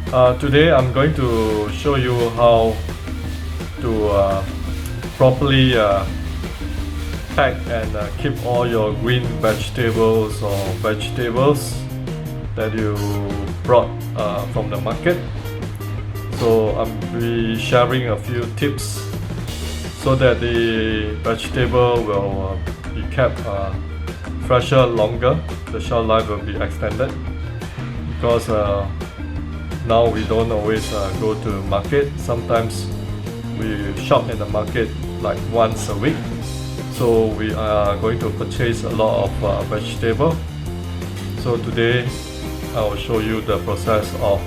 Today I'm going to show you how to properly pack and keep all your green vegetables or vegetables that you brought from the market. So I'll be sharing a few tips so that the vegetable will be kept fresher longer. The shelf life will be extended because now we don't always go to market. Sometimes we shop in the market like once a week. So we are going to purchase a lot of vegetable. So today I will show you the process of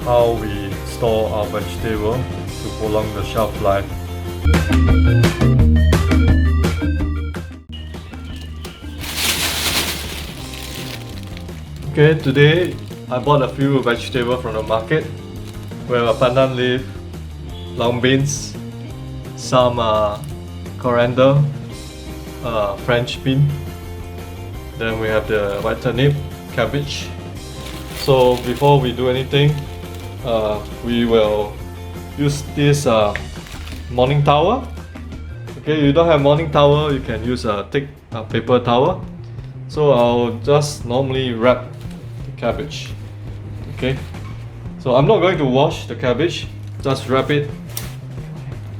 how we store our vegetable to prolong the shelf life. Okay, today I bought a few vegetables from the market. We have a pandan leaf, long beans, some coriander, French bean. Then we have the white turnip, cabbage. So before we do anything, we will use this morning towel. Okay, you don't have morning towel, you can use a thick paper towel. So I'll just normally wrap the cabbage. Okay, so I'm not going to wash the cabbage, just wrap it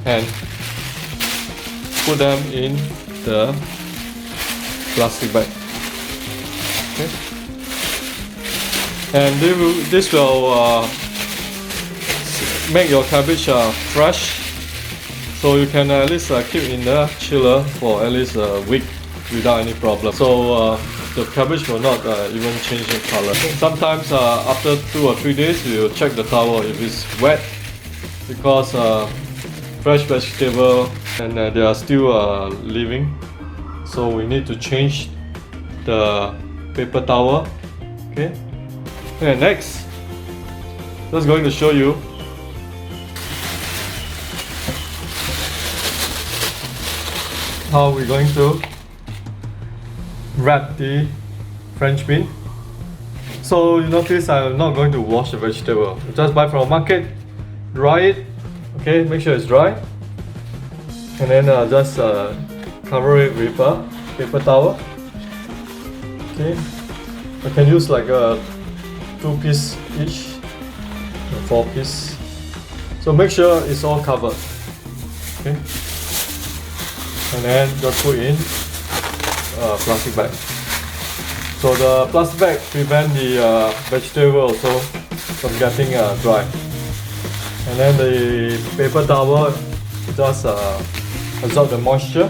and put them in the plastic bag. Okay, and this will make your cabbage fresh, so you can at least keep in the chiller for at least a week without any problem. So the cabbage will not even change in color. Sometimes after 2 or 3 days you check the towel if it's wet, because fresh vegetable and they are still living, so we need to change the paper towel. Okay, and next just going to show you how we're going to wrap the French bean. So you notice I'm not going to wash the vegetable. Just buy from a market, dry it. Okay, make sure it's dry, and then just cover it with a paper towel. Okay, I can use like a 2 piece each, 4 piece. So make sure it's all covered. Okay, and then just put in plastic bag. So the plastic bag prevent the vegetable also from getting dry. And then the paper towel just absorb the moisture.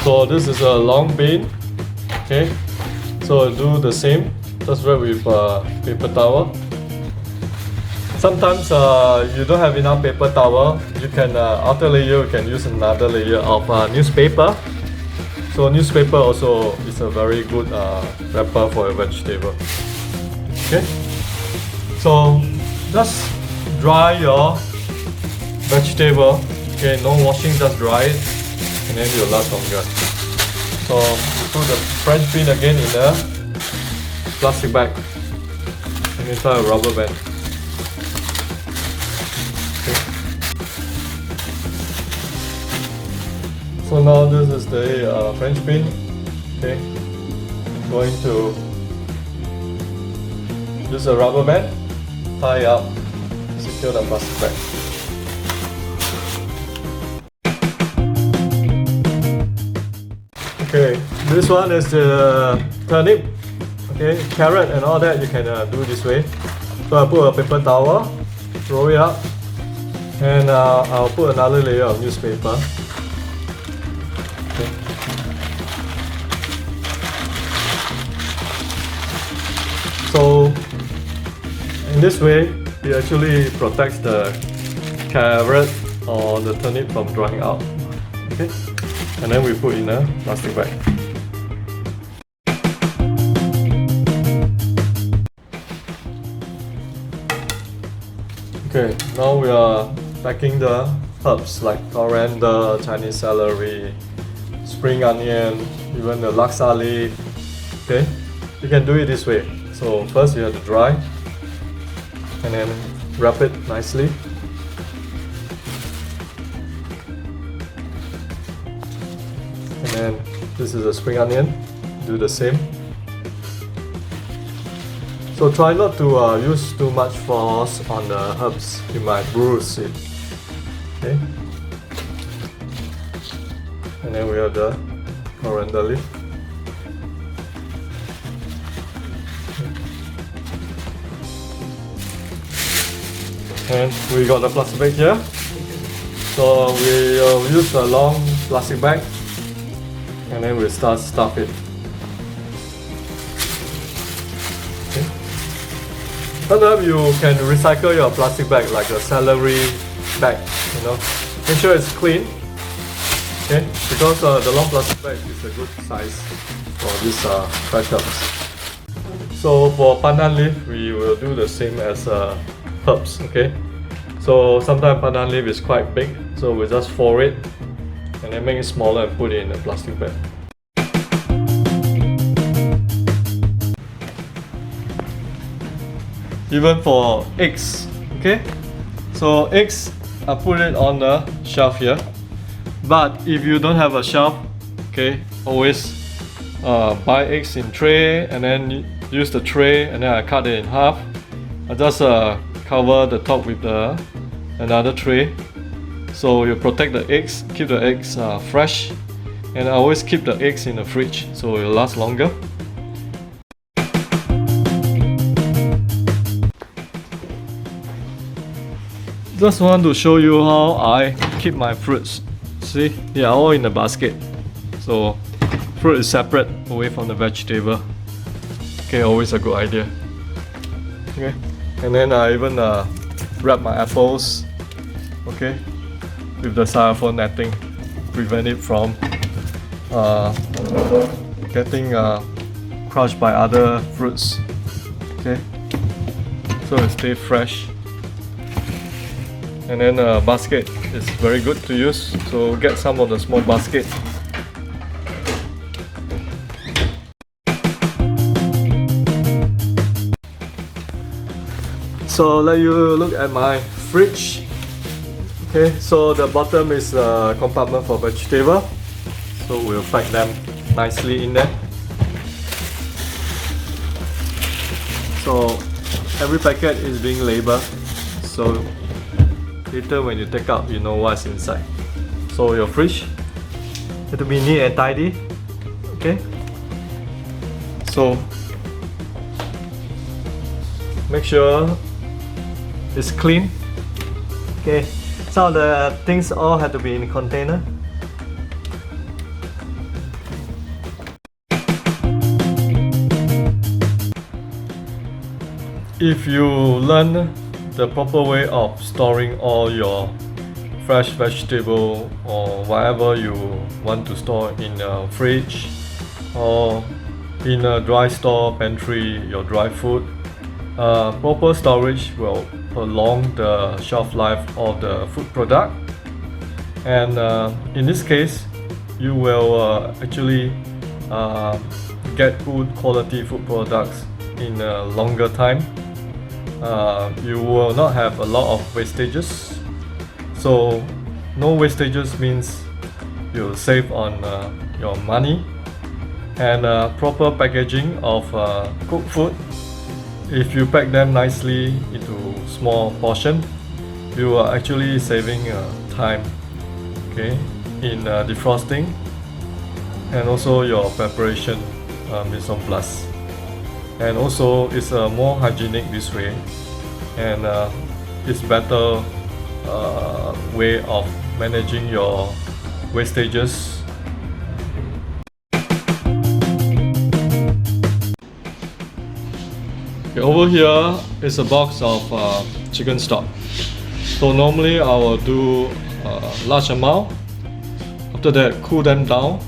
So this is a long bean. Okay, so do the same, just wrap with paper towel. Sometimes you don't have enough paper towel, you can outer layer, you can use another layer of newspaper. So newspaper also is a very good wrapper for a vegetable. Okay, so just dry your vegetable. Okay, no washing, just dry it, and then it will last longer. So put the French bean again in the plastic bag and inside a rubber band. So now this is the French bean. Okay, going to use a rubber band, tie up, secure the plastic bag. Okay, this one is the turnip. Okay, carrot and all that you can do this way. So I put a paper towel, roll it up, and I'll put another layer of newspaper. So in this way, it actually protects the carrot or the turnip from drying out. Okay, and then we put in a plastic bag. Okay, now we are packing the herbs like coriander, Chinese celery, spring onion, even the laksa leaf. Okay, you can do it this way. So first you have to dry and then wrap it nicely. And then this is a spring onion, do the same. So try not to use too much force on the herbs, you might bruise it. Okay. And then we have the coriander leaf. And we got the plastic bag here. So we'll use a long plastic bag and then we'll start stuff it. Okay. Sometimes you can recycle your plastic bag like a celery bag, you know. Make sure it's clean. Okay, because the long plastic bag is a good size for these fresh herbs. So for pandan leaf, we will do the same as herbs. Okay, so sometimes pandan leaf is quite big, so we just fold it and then make it smaller and put it in a plastic bag. Even for eggs, okay, so eggs, I put it on the shelf here. But if you don't have a shelf, okay, always buy eggs in tray and then use the tray and then I cut it in half. I just cover the top with another tray, so you protect the eggs, keep the eggs fresh, and I always keep the eggs in the fridge so it will last longer. Just want to show you how I keep my fruits. See, they are all in the basket. So fruit is separate away from the vegetable. Okay, always a good idea. Okay, and then I even wrap my apples, okay, with the styrofoam netting, prevent it from getting crushed by other fruits. Okay, so it stays fresh. And then a basket is very good to use, so get some of the small basket. So let you look at my fridge. Okay, so the bottom is a compartment for vegetable, so we'll pack them nicely in there. So every packet is being labeled, so later when you take out, you know what's inside. So your fridge has to be neat and tidy. Okay, so make sure it's clean. Okay, some of the things all have to be in a container. If you learn the proper way of storing all your fresh vegetable or whatever you want to store in a fridge or in a dry store, pantry, your dry food, proper storage will prolong the shelf life of the food product, and in this case you will actually get good quality food products in a longer time. You will not have a lot of wastages. So no wastages means you'll save on your money. And proper packaging of cooked food, if you pack them nicely into small portion, you are actually saving time, okay, in defrosting and also your preparation mise en place. And also it's more hygienic this way, and it's better way of managing your wastages. Okay, over here is a box of chicken stock. So normally I will do a large amount. After that, cool them down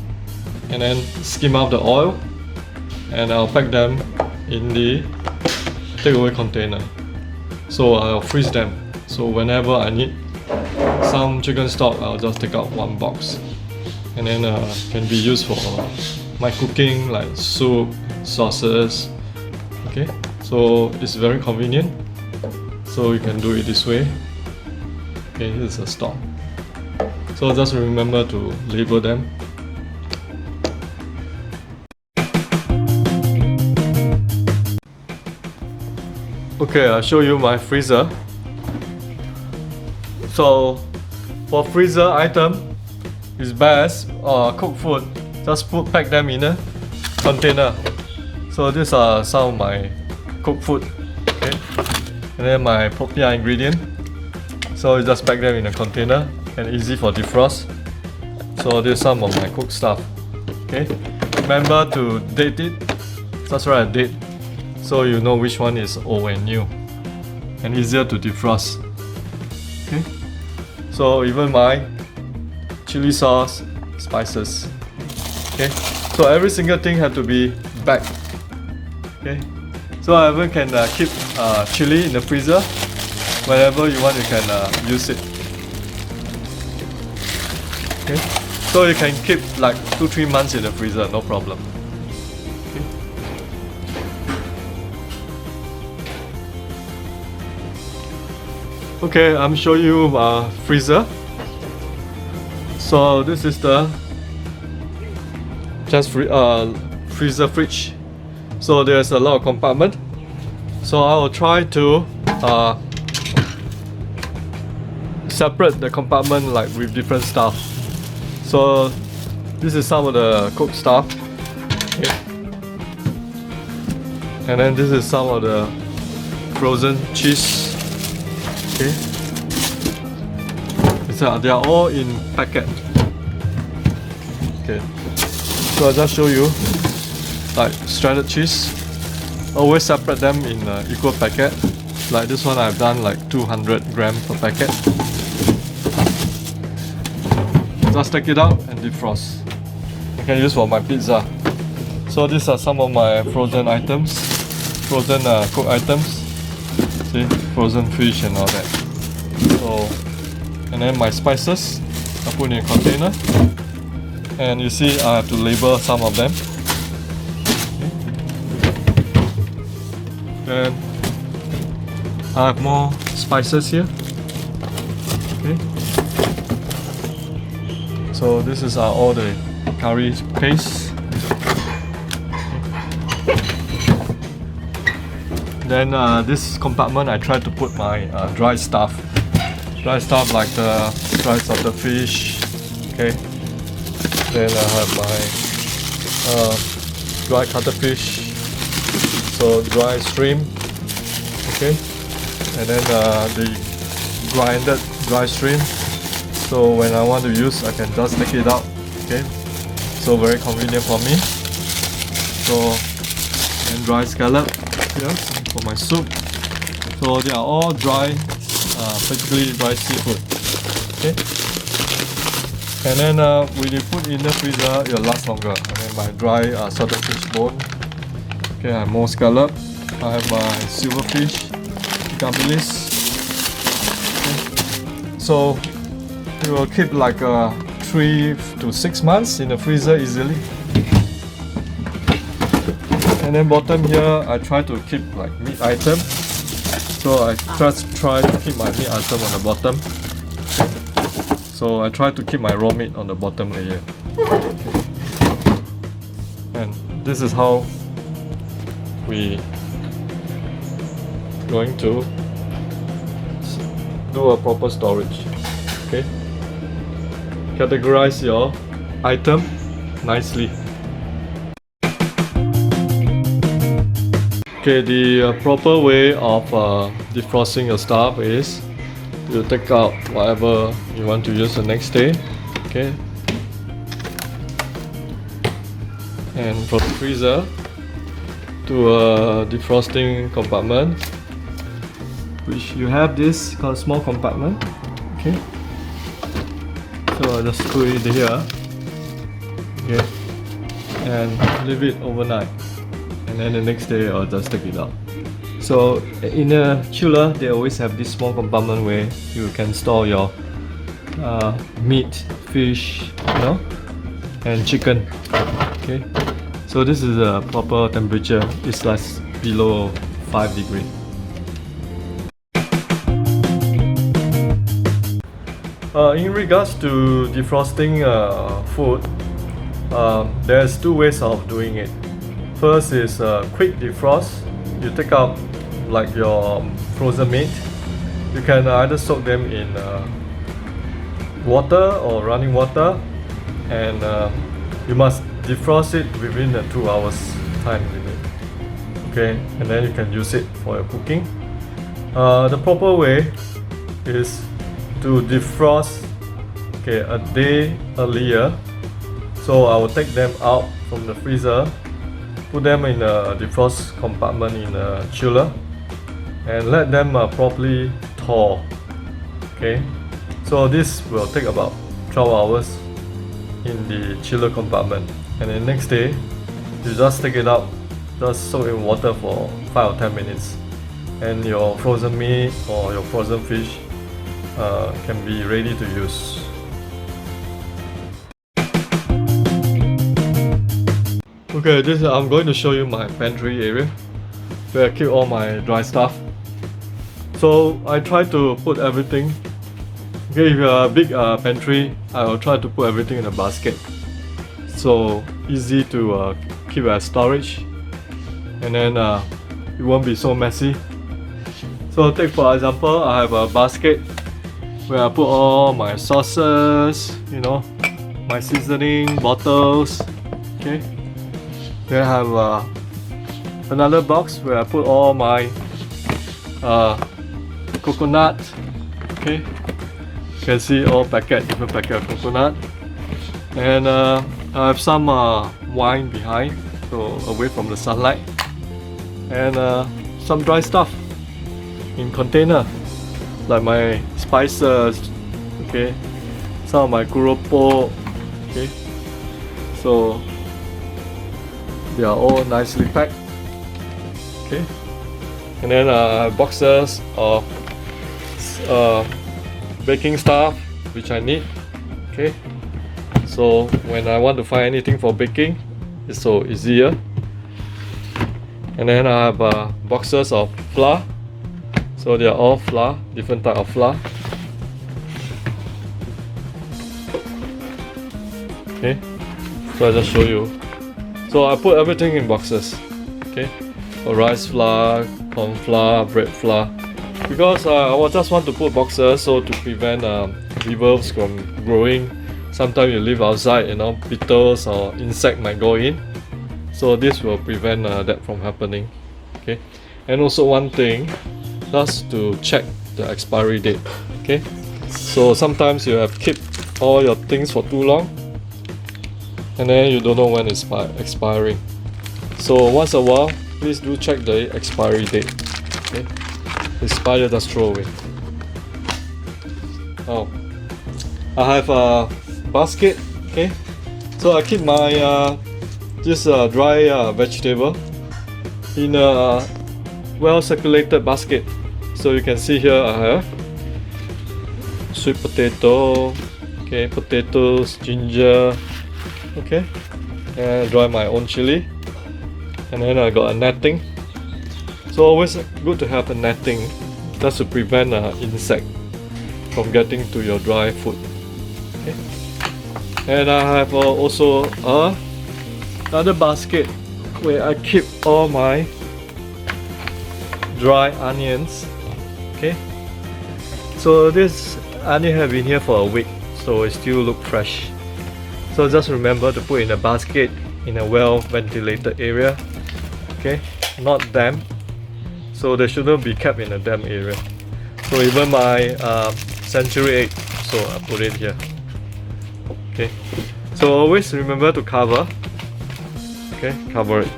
and then skim out the oil, and I'll pack them in the takeaway container. So I'll freeze them. So whenever I need some chicken stock, I'll just take out one box, and then can be used for my cooking like soup, sauces. Okay, so it's very convenient. So you can do it this way. Okay, this is a stock. So just remember to label them. Okay, I'll show you my freezer. So for freezer item, it's best cooked food. Just pack them in a container. So these are some of my cooked food. Okay, and then my popiah ingredient. So you just pack them in a container and easy for defrost. So there's some of my cooked stuff. Okay, remember to date it. Just write a date so you know which one is old and new, and easier to defrost. Okay, so even my chili sauce, spices. Okay, so every single thing had to be bagged. Okay, so I even can keep chili in the freezer. Whenever you want, you can use it. Okay, so you can keep like 2-3 months in the freezer, no problem. Okay, I'm showing you my freezer. So this is the freezer fridge. So there's a lot of compartment. So I will try to separate the compartment like with different stuff. So this is some of the cooked stuff. Okay. And then this is some of the frozen cheese. Okay. They are all in packet. Okay. So I'll just show you like shredded cheese. Always separate them in equal packet. Like this one I've done like 200 grams per packet. Just take it out and defrost. I can use for my pizza. So these are some of my frozen items. Frozen cooked items. See, frozen fish and all that. So, and then my spices, I put in a container. And you see, I have to label some of them. Okay. And I have more spices here. Okay. So this is all the curry paste. Then this compartment I try to put my dry stuff. Dry stuff like the dry salted fish. Okay. Then I have my dry cuttlefish. So dry shrimp. Okay. And then the grinded dry shrimp. So when I want to use, I can just take it out. Okay. So very convenient for me. So and dry scallop. Yes, for my soup. So they are all dry, basically dry seafood. Okay. And then when you put in the freezer, it will last longer. And then my dry salted fish bone. Okay, I have more scallop. I have my silverfish, gabilis. Okay. So it will keep like 3 to 6 months in the freezer easily. And then bottom here, I try to keep like meat item. So I just try to keep my meat item on the bottom. So I try to keep my raw meat on the bottom layer. And this is how we going to do a proper storage. Okay. Categorize your item nicely. Okay, the proper way of defrosting your stuff is you take out whatever you want to use the next day. Okay, and from the freezer to a defrosting compartment, which you have this small compartment. Okay, so I just put it here. Okay, and leave it overnight. And then the next day I'll just take it out. So in a chiller, they always have this small compartment where you can store your meat, fish, and chicken. Okay. So this is a proper temperature. It's like below 5 degrees. In regards to defrosting food, there's two ways of doing it. First is quick defrost. You take out like your frozen meat. You can either soak them in water or running water, and you must defrost it within a 2 hours time limit. Okay, and then you can use it for your cooking. The proper way is to defrost a day earlier. So I will take them out from the freezer, put them in a defrost compartment in a chiller, and let them properly thaw. Okay, so this will take about 12 hours in the chiller compartment, and the next day you just take it out, just soak in water for 5 or 10 minutes, and your frozen meat or your frozen fish can be ready to use. Okay, I'm going to show you my pantry area where I keep all my dry stuff. So I try to put everything. Okay, if you have a big pantry, I will try to put everything in a basket. So easy to keep as storage, and then it won't be so messy. So take for example, I have a basket where I put all my sauces, my seasoning bottles. Okay. Then I have another box where I put all my coconut. Okay, you can see all different packet of coconut, and I have some wine behind, so away from the sunlight, and some dry stuff in container, like my spices. Okay, some of my keropok. Okay, so they are all nicely packed. Okay, and then boxes of baking stuff which I need. Okay, so when I want to find anything for baking, it's so easier. And then I have boxes of flour. So they are all flour, different type of flour. Okay, so I just show you. So I put everything in boxes. Okay, for rice flour, corn flour, bread flour. Because I just want to put boxes so to prevent weevils from growing. Sometimes you live outside, beetles or insect might go in. So this will prevent that from happening. Okay, and also one thing, just to check the expiry date. Okay, so sometimes you have kept all your things for too long, and then you don't know when it's expiring. So once a while, please do check the expiry date. Okay, expired, just throw away. Oh, I have a basket. Okay, so I keep my this dry vegetable in a well circulated basket. So you can see here I have sweet potato, okay, potatoes, ginger, okay, and dry my own chili, and then I got a netting. So always good to have a netting, just to prevent insect from getting to your dry food. Okay, and I have also another basket where I keep all my dry onions. Okay, so this onion have been here for a week, so it still look fresh. So just remember to put in a basket in a well ventilated area. Okay, not damp. So they shouldn't be kept in a damp area. So even my century egg, so I put it here. Okay, so always remember to cover. Okay, cover it.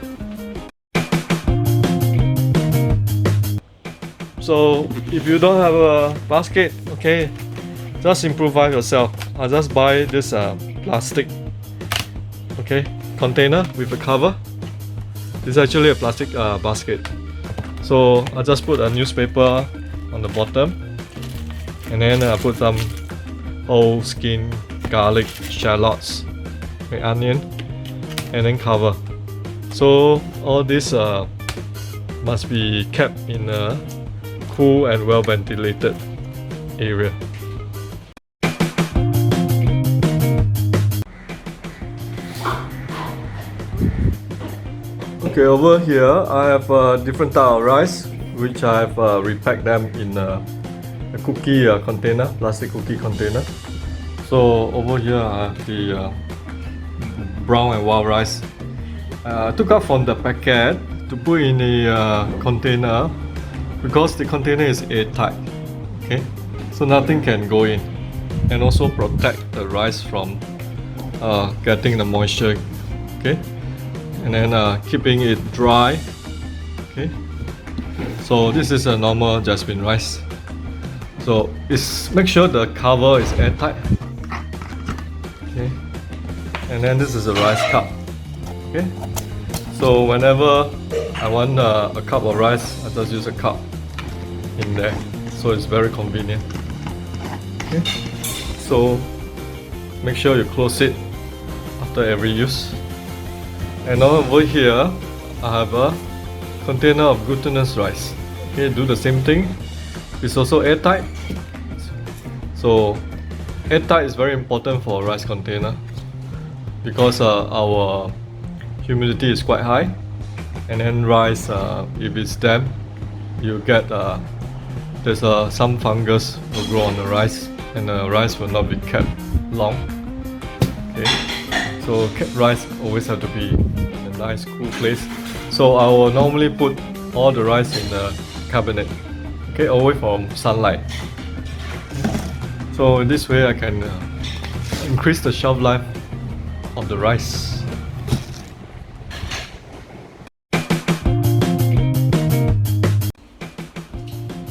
So if you don't have a basket, okay, just improvise yourself. I'll just buy this plastic, okay, container with a cover. This is actually a plastic basket. So I just put a newspaper on the bottom, and then I put some whole skin garlic, shallots, onion, and then cover. So all this must be kept in a cool and well ventilated area. Okay, over here I have different type of rice, which I have repacked them in a cookie container, plastic cookie container. So over here I have the brown and wild rice. I took out from the packet to put in a container because the container is airtight. Okay, so nothing can go in, and also protect the rice from getting the moisture. Okay, and then keeping it dry. Okay, so this is a normal jasmine rice. So make sure the cover is airtight. Okay, and then this is a rice cup. Okay, so whenever I want a cup of rice, I just use a cup in there, so it's very convenient. Okay, so make sure you close it after every use. And now over here I have a container of glutinous rice. Okay, do the same thing. It's also airtight. So airtight is very important for a rice container because our humidity is quite high, and then rice, if it's damp, you get there's some fungus will grow on the rice, and the rice will not be kept long. Okay, so kept rice always have to be in a nice cool place. So I will normally put all the rice in the cabinet, okay, away from sunlight. So in this way I can increase the shelf life of the rice.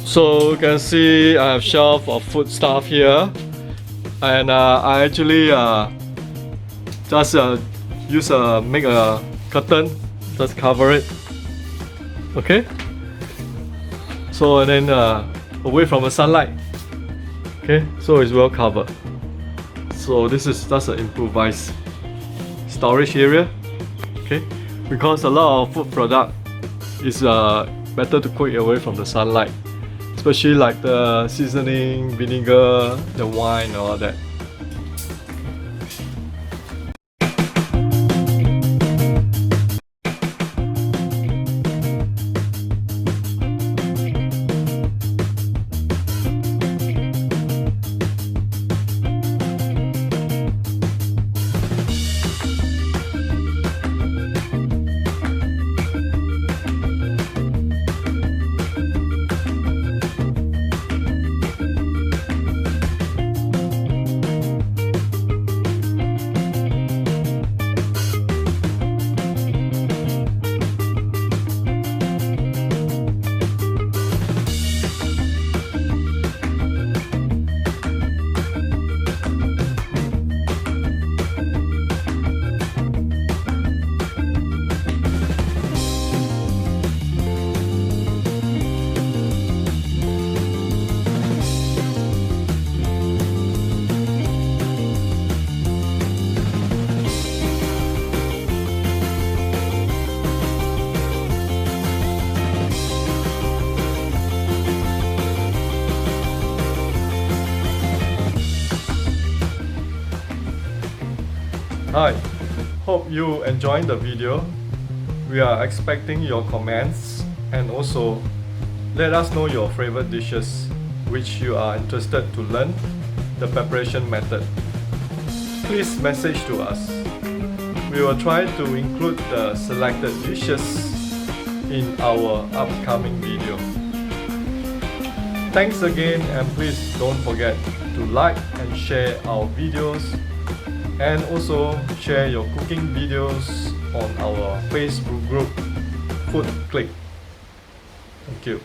So you can see I have shelf of food stuff here, and I actually just make a curtain, just cover it. Okay, so and then away from the sunlight. Okay, so it's well covered. So this is just an improvised storage area. Okay, because a lot of food product is better to cook it away from the sunlight, especially like the seasoning, vinegar, the wine, and all that. Hi, hope you enjoyed the video. We are expecting your comments, and also let us know your favorite dishes which you are interested to learn the preparation method. Please message to us. We will try to include the selected dishes in our upcoming video. Thanks again, and please don't forget to like and share our videos, and also share your cooking videos on our Facebook group, Food Click. Thank you.